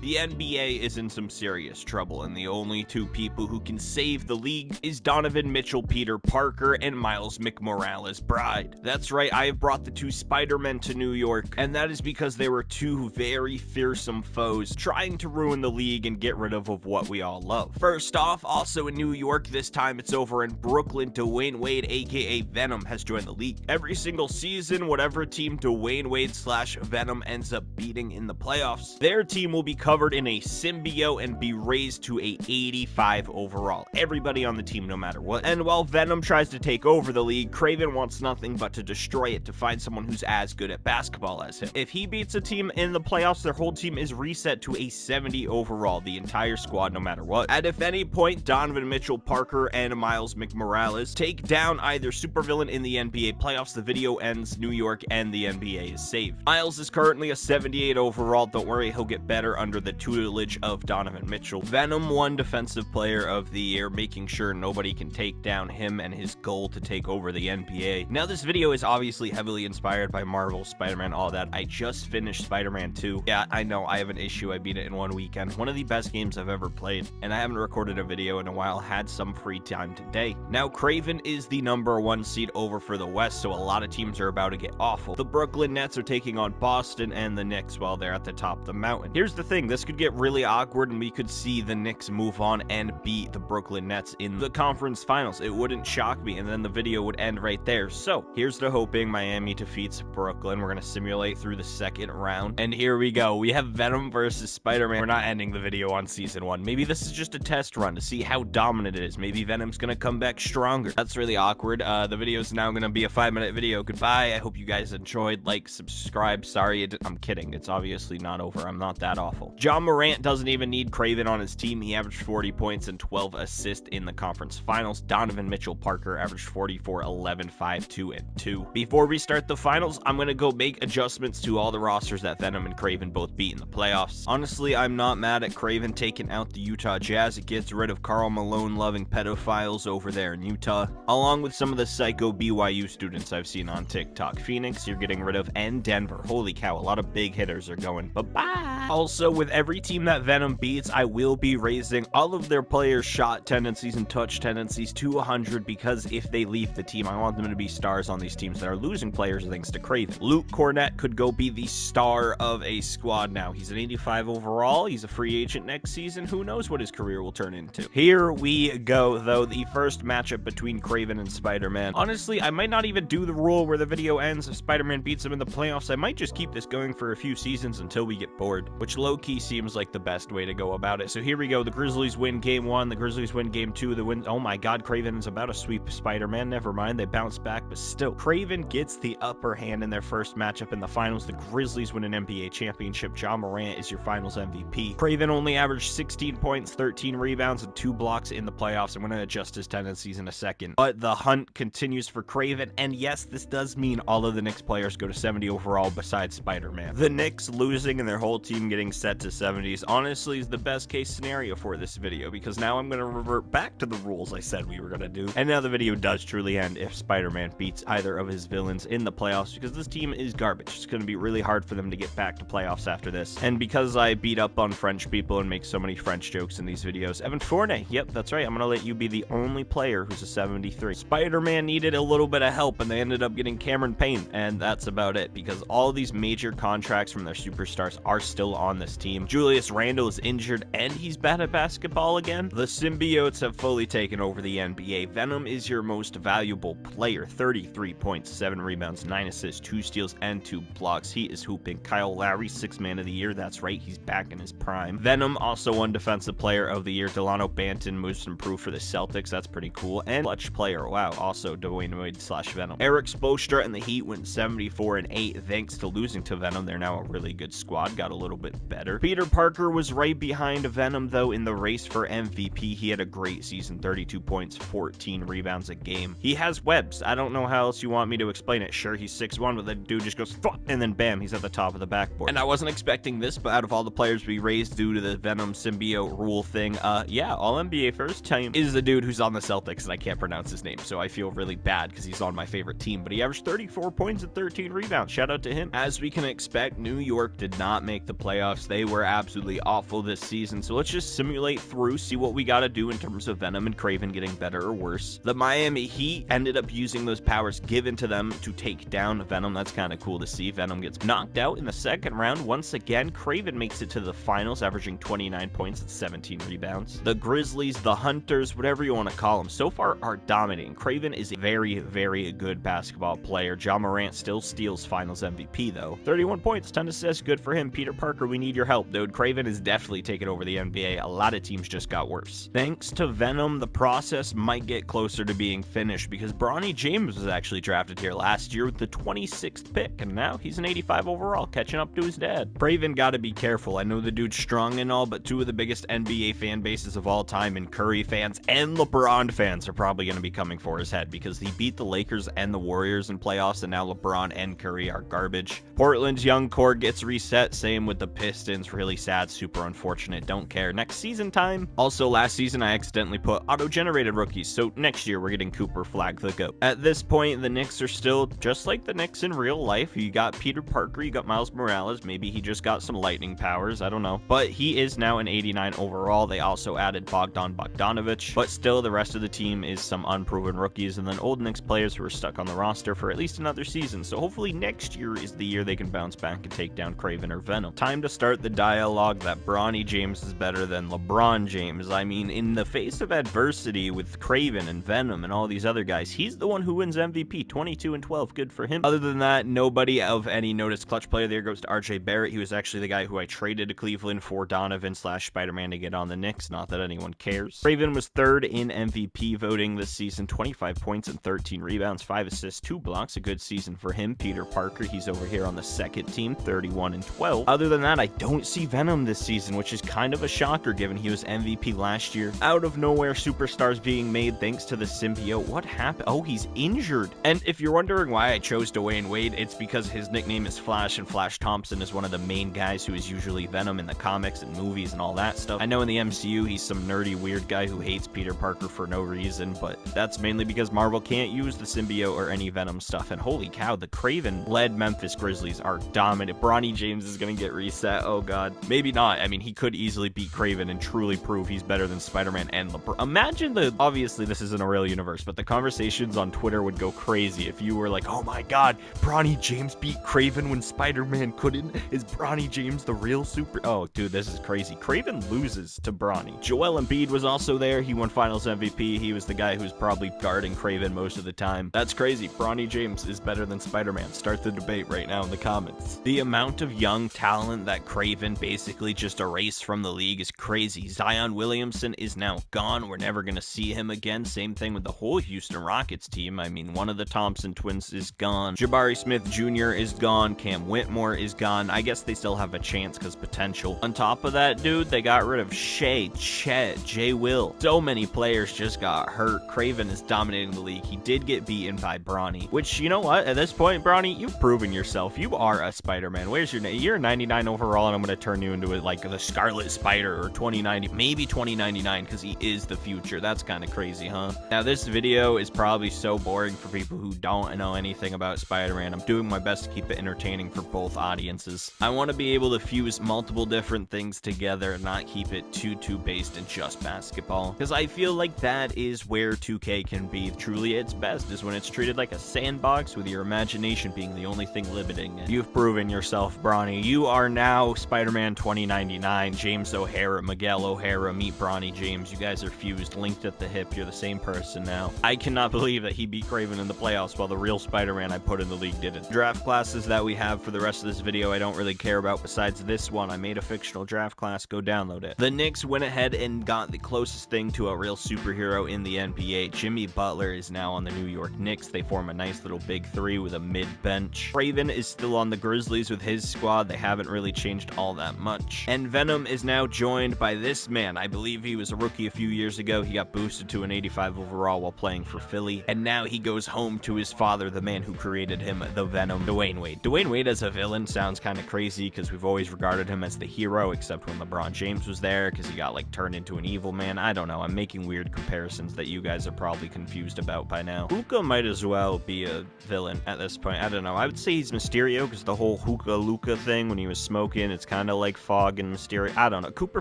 The NBA is in some serious trouble, and the only two people who can save the league is Donovan Mitchell, Peter Parker, and Miles McMorales' bride. That's right, I have brought the two Spider-Men to New York, and that is because they were two very fearsome foes trying to ruin the league and get rid of what we all love. First off, also in New York, this time it's over in Brooklyn, Dwayne Wade, aka Venom, has joined the league. Every single season, whatever team Dwayne Wade / Venom ends up beating in the playoffs, their team will be covered in a symbiote and be raised to a 85 overall. Everybody on the team, no matter what. And while Venom tries to take over the league, Kraven wants nothing but to destroy it to find someone who's as good at basketball as him. If he beats a team in the playoffs, their whole team is reset to a 70 overall, the entire squad, no matter what. And if any point Donovan Mitchell, Parker, and Miles McMorales take down either supervillain in the NBA playoffs, the video ends, New York and the NBA is saved. Miles is currently a 78 overall. Don't worry, he'll get better under the tutelage of Donovan Mitchell. Venom won Defensive Player of the Year, making sure nobody can take down him and his goal to take over the NBA. Now, this video is obviously heavily inspired by Marvel, Spider-Man, all that. I just finished Spider-Man 2. Yeah, I know, I have an issue. I beat it in one weekend. One of the best games I've ever played, and I haven't recorded a video in a while. Had some free time today. Now, Kraven is the #1 seed over for the West, so a lot of teams are about to get awful. The Brooklyn Nets are taking on Boston and the Knicks while they're at the top of the mountain. Here's the thing, this could get really awkward and we could see the Knicks move on and beat the Brooklyn Nets in the conference finals. It wouldn't shock me, and then the video would end right there. So here's to hoping Miami defeats Brooklyn. We're gonna simulate through the second round, and here we go. We have Venom versus Spider-Man. We're not ending the video on season 1. Maybe this is just a test run to see how dominant it is. Maybe Venom's gonna come back stronger. That's really awkward. The video is now gonna be a 5-minute video. Goodbye. I hope you guys enjoyed. Like, subscribe. Sorry, I'm kidding. It's obviously not over. I'm not that awful. Ja Morant doesn't even need Kraven on his team. He averaged 40 points and 12 assists in the conference finals. Donovan Mitchell Parker averaged 44, 11, 5, 2, and 2. Before we start the finals, I'm gonna go make adjustments to all the rosters that Venom and Kraven both beat in the playoffs. Honestly, I'm not mad at Kraven taking out the Utah Jazz. It gets rid of Karl Malone-loving pedophiles over there in Utah, along with some of the psycho BYU students I've seen on TikTok. Phoenix, you're getting rid of, and Denver. Holy cow, a lot of big hitters are going bye-bye. Also, with every team that Venom beats, I will be raising all of their players' shot tendencies and touch tendencies to 100, because if they leave the team, I want them to be stars on these teams that are losing players thanks to Kraven. Luke Cornett could go be the star of a squad now. He's an 85 overall. He's a free agent next season. Who knows what his career will turn into. Here we go, though. The first matchup between Kraven and Spider-Man. Honestly, I might not even do the rule where the video ends if Spider-Man beats him in the playoffs. I might just keep this going for a few seasons until we get bored, which low-key seems like the best way to go about it. So here we go. The Grizzlies win game 1. The Grizzlies win game 2. Oh my god, Kraven is about to sweep Spider-Man. Never mind, they bounce back, but still. Kraven gets the upper hand in their first matchup in the finals. The Grizzlies win an NBA championship. Ja Morant is your finals MVP. Kraven only averaged 16 points, 13 rebounds, and 2 blocks in the playoffs. I'm going to adjust his tendencies in a second. But the hunt continues for Kraven, and yes, this does mean all of the Knicks players go to 70 overall besides Spider-Man. The Knicks losing and their whole team getting set to 70s honestly is the best case scenario for this video, because now I'm going to revert back to the rules I said we were going to do. And now the video does truly end if Spider-Man beats either of his villains in the playoffs, because this team is garbage. It's going to be really hard for them to get back to playoffs after this. And because I beat up on French people and make so many French jokes in these videos, Evan Fournier, yep, that's right, I'm going to let you be the only player who's a 73. Spider-Man needed a little bit of help, and they ended up getting Cameron Payne, and that's about it, because all these major contracts from their superstars are still on this team. Julius Randle is injured, and he's bad at basketball again. The symbiotes have fully taken over the NBA. Venom is your most valuable player. 33 points, 7 rebounds, 9 assists, 2 steals, and 2 blocks. He is hooping. Kyle Lowry, 6th man of the year. That's right, he's back in his prime. Venom also won Defensive Player of the Year. Delano Banton, most improved for the Celtics. That's pretty cool. And clutch player. Wow, also Dwayne Wade / Venom. Eric Spoelstra and the Heat went 74 and 8 thanks to losing to Venom. They're now a really good squad. Got a little bit better. Peter Parker was right behind Venom, though, in the race for MVP. He had a great season. 32 points, 14 rebounds a game. He has webs. I don't know how else you want me to explain it. Sure, he's 6'1", but the dude just goes, fuck, and then bam, he's at the top of the backboard. And I wasn't expecting this, but out of all the players we raised due to the Venom symbiote rule thing, yeah, all NBA first team is the dude who's on the Celtics, and I can't pronounce his name, so I feel really bad because he's on my favorite team, but he averaged 34 points and 13 rebounds. Shout out to him. As we can expect, New York did not make the playoffs. playoffs. They were absolutely awful this season. So let's just simulate through, see what we got to do in terms of Venom and Kraven getting better or worse. The Miami Heat ended up using those powers given to them to take down Venom. That's kind of cool to see. Venom gets knocked out in the second round. Once again, Kraven makes it to the finals, averaging 29 points and 17 rebounds. The Grizzlies, the Hunters, whatever you want to call them, so far are dominating. Kraven is a very, very good basketball player. Ja Morant still steals finals MVP, though. 31 points, 10 assists, good for him. Peter Parker, we need your help, dude. Kraven is definitely taking over the NBA. A lot of teams just got worse. Thanks to Venom, the process might get closer to being finished because Bronny James was actually drafted here last year with the 26th pick, and now he's an 85 overall, catching up to his dad. Kraven gotta be careful. I know the dude's strong and all, but two of the biggest NBA fan bases of all time, and Curry fans and LeBron fans, are probably gonna be coming for his head because he beat the Lakers and the Warriors in playoffs, and now LeBron and Curry are garbage. Portland's young core gets reset, same with the Pistons. Really sad, super unfortunate, don't care. Next season time. Also, last season I accidentally put auto-generated rookies, so next year we're getting Cooper Flag the GOAT. At this point, the Knicks are still just like the Knicks in real life. You got Peter Parker, you got Miles Morales, maybe he just got some lightning powers, I don't know. But he is now an 89 overall. They also added Bogdanovich, but still the rest of the team is some unproven rookies and then old Knicks players who are stuck on the roster for at least another season. So hopefully next year is the year they can bounce back and take down Kraven or Venom. Time to start the dialogue that Bronny James is better than LeBron James. I mean, in the face of adversity with Kraven and Venom and all these other guys, he's the one who wins MVP, 22 and 12, good for him. Other than that, nobody of any notice. Clutch player there goes to RJ Barrett. He was actually the guy who I traded to Cleveland for Donovan / Spider-Man to get on the Knicks, not that anyone cares. Kraven was third in MVP voting this season, 25 points and 13 rebounds, 5 assists, 2 blocks, a good season for him. Peter Parker, he's over here on the second team, 31 and 12. Other than that, I don't see Venom this season, which is kind of a shocker given he was MVP last year. Out of nowhere, superstars being made thanks to the symbiote. What happened? Oh, he's injured. And if you're wondering why I chose Dwayne Wade, it's because his nickname is Flash, and Flash Thompson is one of the main guys who is usually Venom in the comics and movies and all that stuff. I know in the MCU, he's some nerdy weird guy who hates Peter Parker for no reason, but that's mainly because Marvel can't use the symbiote or any Venom stuff. And holy cow, the Kraven-led Memphis Grizzlies are dominant. Bronny James is gonna get reset. Oh god. Maybe not. I mean, he could easily beat Kraven and truly prove he's better than Spider-Man and LeBron. Imagine obviously this isn't a real universe, but the conversations on Twitter would go crazy if you were like, oh my god, Bronny James beat Kraven when Spider-Man couldn't. Is Bronny James the real super? Oh, dude, this is crazy. Kraven loses to Bronny. Joel Embiid was also there. He won Finals MVP. He was the guy who's probably guarding Kraven most of the time. That's crazy. Bronny James is better than Spider-Man. Start the debate right now in the comments. The amount of young talent that Kraven basically just erased from the league is crazy. Zion Williamson is now gone. We're never going to see him again. Same thing with the whole Houston Rockets team. I mean, one of the Thompson twins is gone. Jabari Smith Jr. is gone. Cam Whitmore is gone. I guess they still have a chance because potential. On top of that, dude, they got rid of Shea, Chet, Jay Will. So many players just got hurt. Kraven is dominating the league. He did get beaten by Bronny, which, you know what? At this point, Bronny, you've proven yourself. You are a Spider-Man. Where's your name? You're 99 overall, and I'm going to turn you into like the Scarlet Spider or 2090, maybe 2099, because he is the future. That's kind of crazy, huh? Now, this video is probably so boring for people who don't know anything about Spider-Man. I'm doing my best to keep it entertaining for both audiences. I want to be able to fuse multiple different things together and not keep it too based in just basketball, because I feel like that is where 2K can be truly its best, is when it's treated like a sandbox with your imagination being the only thing limiting it. You've proven yourself, Bronny. You are now Spider-Man 2099, James O'Hara, Miguel O'Hara, meet Bronny James. You guys are fused, linked at the hip. You're the same person now. I cannot believe that he beat Kraven in the playoffs while the real Spider-Man I put in the league didn't. Draft classes that we have for the rest of this video I don't really care about besides this one. I made a fictional draft class. Go download it. The Knicks went ahead and got the closest thing to a real superhero in the NBA. Jimmy Butler is now on the New York Knicks. They form a nice little big three with a mid-bench. Kraven is still on the Grizzlies with his squad. They haven't really changed all that much. And Venom is now joined by this man. I believe he was a rookie a few years ago. He got boosted to an 85 overall while playing for Philly. And now he goes home to his father, the man who created him, the Venom, Dwayne Wade. Dwayne Wade as a villain sounds kind of crazy because we've always regarded him as the hero, except when LeBron James was there because he got like turned into an evil man. I don't know. I'm making weird comparisons that you guys are probably confused about by now. Hookah might as well be a villain at this point. I don't know. I would say he's Mysterio because the whole hookah Luka thing when he was smoking smoking. It's kind of like Fog and Mysterio. I don't know. Cooper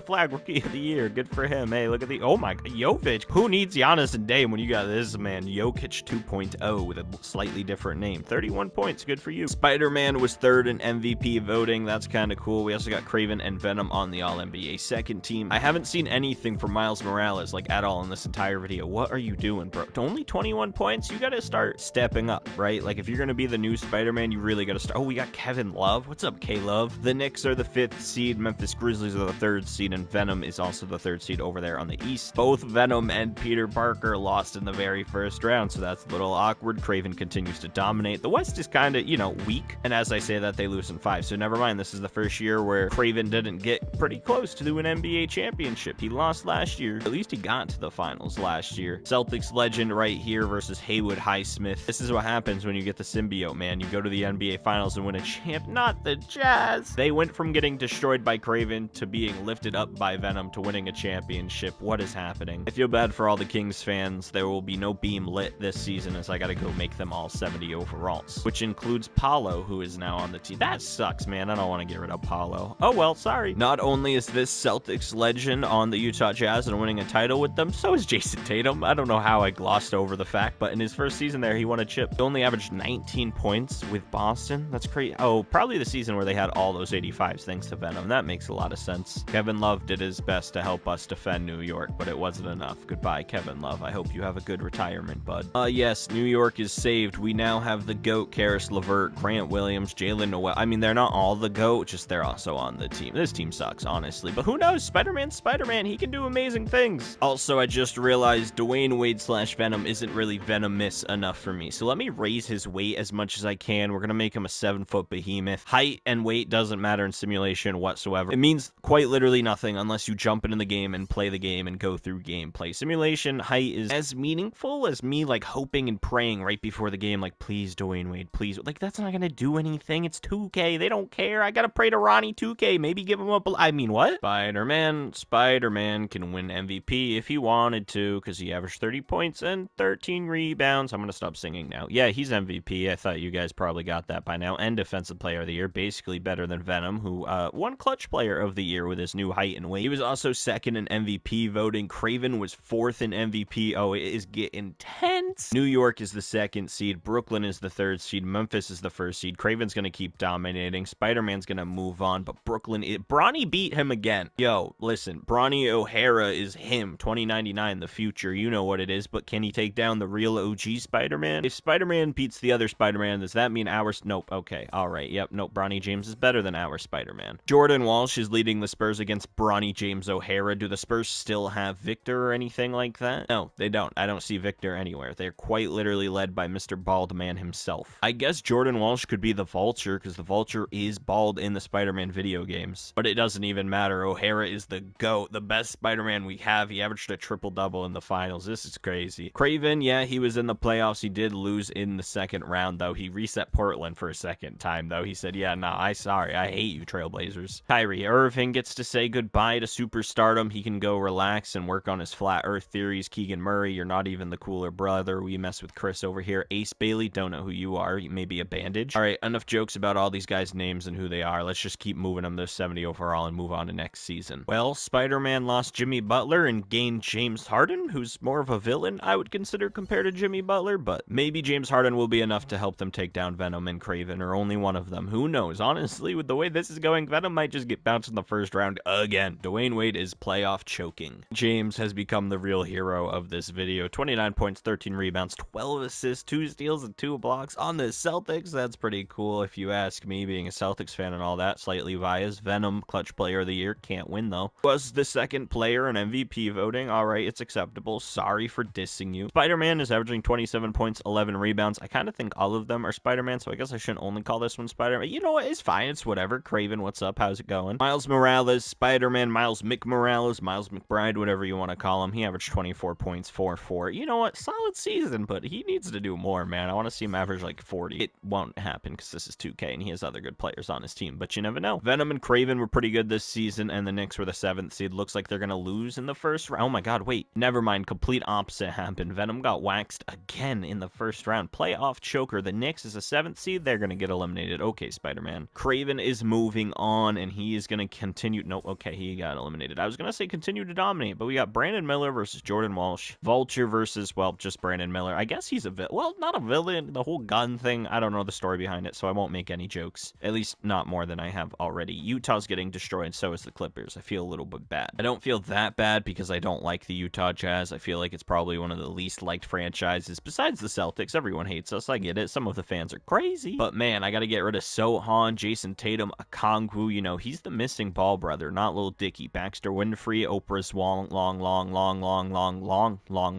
Flag, Rookie of the Year. Good for him. Hey, look at the... Oh, my... Jovic. Who needs Giannis and Dame when you got this man? Jokic 2.0 with a slightly different name. 31 points. Good for you. Spider-Man was third in MVP voting. That's kind of cool. We also got Kraven and Venom on the All-NBA second team. I haven't seen anything from Miles Morales, like, at all in this entire video. What are you doing, bro? Only 21 points? You gotta start stepping up, right? Like, if you're gonna be the new Spider-Man, you really gotta start. Oh, we got Kevin Love. What's up, K-Love? The Knicks are the 5th seed. Memphis Grizzlies are the 3rd seed, and Venom is also the 3rd seed over there on the East. Both Venom and Peter Parker lost in the very first round, so that's a little awkward. Kraven continues to dominate. The West is kind of, you know, weak, and as I say that, they lose in 5, so never mind. This is the first year where Kraven didn't get pretty close to an NBA championship. He lost last year. At least he got to the finals last year. Celtics legend right here versus Haywood Highsmith. This is what happens when you get the symbiote, man. You go to the NBA finals and win a champ. Not the Jazz. They went from getting destroyed by Kraven to being lifted up by Venom to winning a championship. What is happening? I feel bad for all the Kings fans. There will be no beam lit this season as I gotta go make them all 70 overalls, which includes Paulo, who is now on the team. That sucks, man. I don't want to get rid of Paulo. Oh well, sorry. Not only is this Celtics legend on the Utah Jazz and winning a title with them, so is Jason Tatum. I don't know how I glossed over the fact, but in his first season there, he won a chip. He only averaged 19 points with Boston. That's crazy. Oh, probably the season where they had all those 85s thanks to Venom. That makes a lot of sense. Kevin Love did his best to help us defend New York, but it wasn't enough. Goodbye, Kevin Love. I hope you have a good retirement, bud. Yes, New York is saved. We now have the GOAT, Karis LeVert, Grant Williams, Jalen Noel. I mean, they're not all the GOAT, just they're also on the team. This team sucks, honestly, but who knows? Spider-Man's Spider-Man. He can do amazing things. Also, I just realized Dwayne Wade / Venom isn't really venomous enough for me, so let me raise his weight as much as I can. We're gonna make him a 7-foot behemoth. Height and weight doesn't matter in simulation whatsoever. It means quite literally nothing unless you jump into the game and play the game and go through gameplay. Simulation height is as meaningful as me, like, hoping and praying right before the game, like, please, Dwayne Wade, please. Like, that's not gonna do anything. It's 2K. They don't care. I gotta pray to Ronnie 2K. Maybe give him a... I mean, what? Spider-Man can win MVP if he wanted to, because he averaged 30 points and 13 rebounds. I'm gonna stop singing now. Yeah, he's MVP. I thought you guys probably got that by now. And Defensive Player of the Year, basically better than Venom, who won Clutch Player of the Year with his new height and weight. He was also 2nd in MVP voting. Kraven was 4th in MVP. Oh, it is getting tense. New York is the 2nd seed. Brooklyn is the 3rd seed. Memphis is the 1st seed. Kraven's gonna keep dominating. Spider-Man's gonna move on, but Brooklyn... Bronny beat him again. Yo, listen, Bronny O'Hara is him. 2099, the future. You know what it is, but can he take down the real OG Spider-Man? If Spider-Man beats the other Spider-Man, does that mean ours? Nope. Okay. All right. Yep. Nope. Bronny James is better than our Spider-Man. Jordan Walsh is leading the Spurs against Bronny James O'Hara. Do the Spurs still have Victor or anything like that? No, they don't. I don't see Victor anywhere. They're quite literally led by Mr. Bald Man himself. I guess Jordan Walsh could be the Vulture, because the Vulture is bald in the Spider-Man video games. But it doesn't even matter. O'Hara is the GOAT, the best Spider-Man we have. He averaged a triple-double in the finals. This is crazy. Kraven, yeah, he was in the playoffs. He did lose in the 2nd round, though. He reset Portland for a 2nd time, though. He said, yeah, no, I hate you, Trailblazers. Kyrie Irving gets to say goodbye to superstardom. He can go relax and work on his flat earth theories. Keegan Murray, you're not even the cooler brother. We mess with Chris over here. Ace Bailey, don't know who you are. You may be a bandage. All right, enough jokes about all these guys' names and who they are. Let's just keep moving them to 70 overall and move on to next season. Well, Spider-Man lost Jimmy Butler and gained James Harden, who's more of a villain, I would consider, compared to Jimmy Butler, but maybe James Harden will be enough to help them take down Venom and Kraven, or only one of them. Who knows? Honestly, with the way this is going, Venom might just get bounced in the first round again. Dwayne Wade is playoff choking. James has become the real hero of this video. 29 points, 13 rebounds, 12 assists, 2 steals, and 2 blocks on the Celtics. That's pretty cool if you ask me, being a Celtics fan and all that. Slightly biased. Venom, Clutch Player of the Year. Can't win, though. Was the 2nd player in MVP voting. All right, it's acceptable. Sorry for dissing you. Spider-Man is averaging 27 points, 11 rebounds. I kind of think all of them are Spider-Man, so I guess I shouldn't only call this one Spider-Man. You know what? It's fine. It's whatever. Kraven, what's up? How's it going? Miles Morales, Spider-Man, Miles McMorales, Miles McBride, whatever you want to call him. He averaged 24 points, 4-4. You know what? Solid season, but he needs to do more, man. I want to see him average like 40. It won't happen because this is 2K and he has other good players on his team, but you never know. Venom and Kraven were pretty good this season, and the Knicks were the 7th seed. Looks like they're going to lose in the first round. Oh my god, wait. Never mind. Complete opposite happened. Venom got waxed again in the first round. Playoff choker. The Knicks is a 7th seed. They're going to get eliminated. Okay, Spider-Man. Kraven is moving on, and he is going to continue. Nope, okay, he got eliminated. I was going to say continue to dominate, but we got Brandon Miller versus Jordan Walsh. Vulture versus, well, just Brandon Miller. I guess he's a villain. Well, not a villain. The whole gun thing, I don't know the story behind it, so I won't make any jokes. At least not more than I have already. Utah's getting destroyed, so is the Clippers. I feel a little bit bad. I don't feel that bad because I don't like the Utah Jazz. I feel like it's probably one of the least liked franchises. Besides the Celtics, everyone hates us. I get it. Some of the fans are crazy. But man, I got to get rid of Sohan, Jason Tatum, Okongwu. You know, he's the missing ball brother, not Lil Dicky. Baxter Winfrey, Oprah's long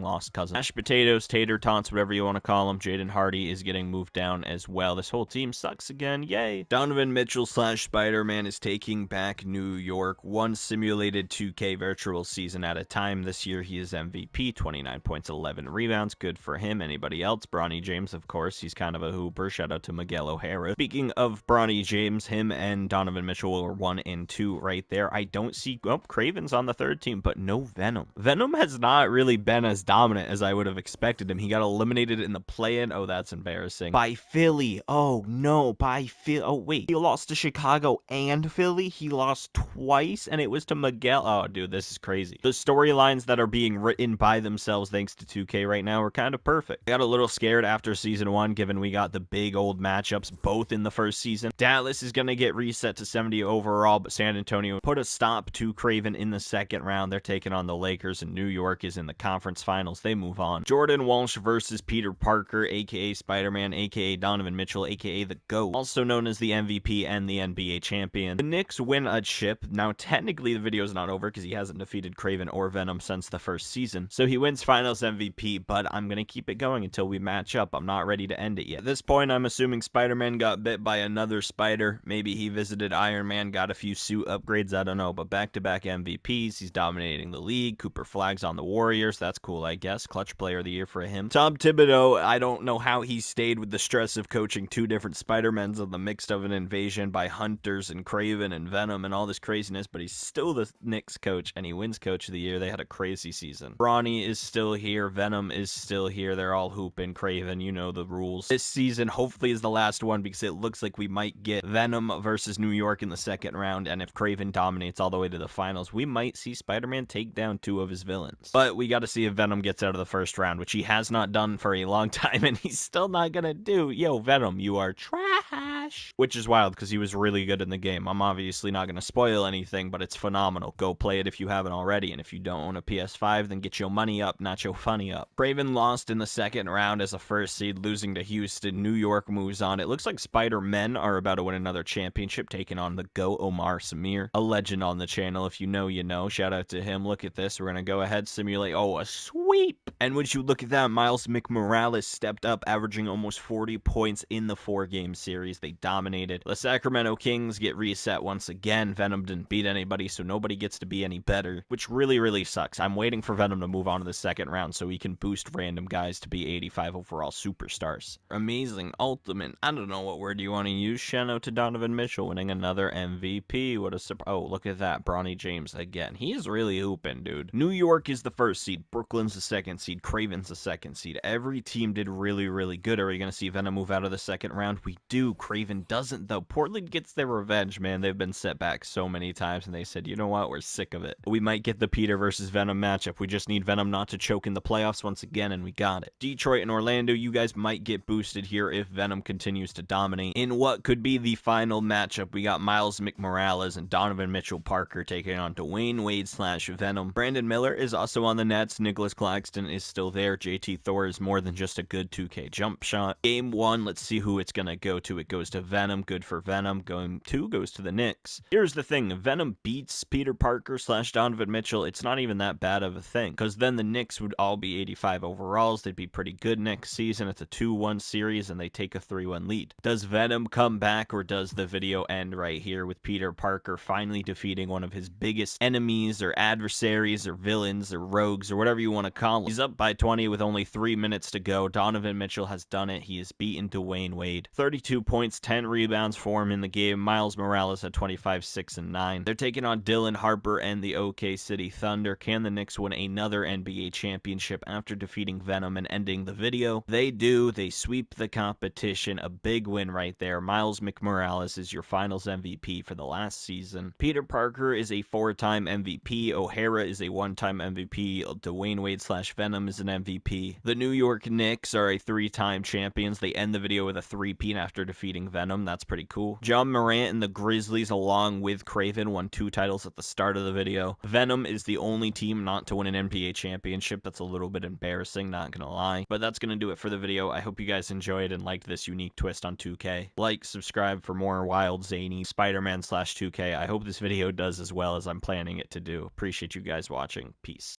lost cousin. Mashed potatoes, tater tots, whatever you want to call them. Jaden Hardy is getting moved down as well. This whole team sucks again. Yay. Donovan Mitchell / Spider-Man is taking back New York. One simulated 2K virtual season at a time. This year he is MVP, 29 points, 11 rebounds. Good for him. Anybody else? Bronny James, of course. He's kind of a hooper. Shout out to Miguel O'Hara. Speaking of Bronny James, him and Donovan Mitchell are 1 and 2 right there. I don't see, oh, Kraven's on the third team, but no Venom. Venom has not really been as dominant as I would have expected him. He got eliminated in the play-in. Oh, that's embarrassing. By Philly. Oh, no. By Philly. Oh, wait. He lost to Chicago and Philly. He lost twice, and it was to Miguel. Oh, dude, this is crazy. The storylines that are being written by themselves thanks to 2K right now are kind of perfect. I got a little scared after season 1, given we got the big old matchups both in the first season. Dallas is going to get reset to 70 overall, but San Antonio put a stop to Kraven in the second round. They're taking on the Lakers, and New York is in the conference finals. They move on. Jordan Walsh versus Peter Parker, aka Spider-Man, aka Donovan Mitchell, aka the GOAT, also known as the MVP and the NBA champion. The Knicks win a chip. Now, technically, the video's not over because he hasn't defeated Kraven or Venom since the first season. So he wins finals MVP, but I'm going to keep it going until we match up. I'm not ready to end it yet. At this point, I'm assuming Spider-Man got bit by another spider. Maybe he visited Iron Man, got a few suit upgrades, I don't know. But back-to-back MVPs, he's dominating the league. Cooper Flag's on the Warriors. That's cool, I guess. Clutch player of the year for him. Tom Thibodeau, I don't know how he stayed with the stress of coaching 2 different Spider-Mens on the mix of an invasion by Hunters and Kraven and Venom and all this craziness, but he's still the Knicks coach, and he wins coach of the year. They had a crazy season. Bronny is still here. Venom is still here. They're all hooping. Kraven, you know the rules. This season hopefully is the last one because it looks like we might get Venom versus New York in the second round, and if Kraven dominates all the way to the finals, we might see Spider-Man take down 2 of his villains. But we got to see if Venom gets out of the first round, which he has not done for a long time, and he's still not gonna do. Yo, Venom, you are trash. Which is wild because he was really good in the game. I'm obviously not gonna spoil anything, but it's phenomenal. Go play it if you haven't already, and if you don't own a PS5, then get your money up, not your funny up. Kraven lost in the second round as a first seed, losing to Houston. New York moves on. It looks like Spider-Men are about to win another championship, taking on the GOAT Omar Samir, a legend on the channel. If you know, you know. Shout out to him. Look at this. We're gonna go ahead, simulate. Oh, a sweep! And would you look at that? Miles McMorales stepped up, averaging almost 40 points in the 4-game series. They dominated. The Sacramento Kings get reset once again. Venom didn't beat anybody, so nobody gets to be any better, which really sucks. I'm waiting for Venom to move on to the second round so he can boost random guys to be 85 overall superstars. Amazing, ultimate, I don't know what word you want to use. Shout out to Donovan Mitchell winning another MVP. What a surprise. Oh, look at that. Bronny James again. He is really hooping, dude. New York is the first seed. Brooklyn's the second seed. Kraven's the second seed. Every team did really good. Are we going to see Venom move out of the second round? We do. Kraven doesn't, though. Portland gets their revenge, man. They've been set back so many times, and they said, you know what? We're sick of it. We might get the Peter versus Venom matchup. We just need Venom not to choke in the playoffs once again, and we got it. Detroit and Orlando, you guys might get boosted here if Venom continues to dominate. In what could be the final matchup, we got Miles McMorales and Donovan Mitchell Parker taking on Dwayne Wade / Venom. Brandon Miller is also on the Nets. Nicholas Claxton is still there. JT Thor is more than just a good 2K jump shot. Game 1, let's see who it's gonna go to. It goes to Venom. Good for Venom. Game 2 goes to the Knicks. Here's the thing. If Venom beats Peter Parker / Donovan Mitchell, it's not even that bad of a thing, because then the Knicks would all be 85 overalls. They'd be pretty good next season. It's a 2-1 series, and they take a 3-1 lead. Does Venom come back, or does the video end right here with Peter Parker finally defeating one of his biggest enemies or adversaries or villains or rogues or whatever you want to call them? He's up by 20 with only 3 minutes to go. Donovan Mitchell has done it. He has beaten Dwayne Wade. 32 points, 10 rebounds for him in the game. Miles Morales at 25, 6, and 9. They're taking on Dylan Harper and the OK City Thunder. Can the Knicks win another NBA championship after defeating Venom and ending the video? They do. They sweep the competition. A big win right there. Miles McMorales is your finals MVP for the last season. Peter Parker is a 4-time MVP. O'Hara is a 1-time MVP. Dwayne Wade / Venom is an MVP. The New York Knicks are a 3-time champions. They end the video with a 3-peat after defeating Venom. That's pretty cool. John Morant and the Grizzlies, along with Kraven, won 2 titles at the start of the video. Venom is the only team not to win an NBA championship. That's a little bit embarrassing, not gonna lie. But that's gonna do it for the video. I hope you guys enjoyed and liked this unique twist on 2K. Like, subscribe for more wild, zany Spider-Man / 2K. I hope this video does as well as I'm planning it to do. Appreciate you guys watching. Peace.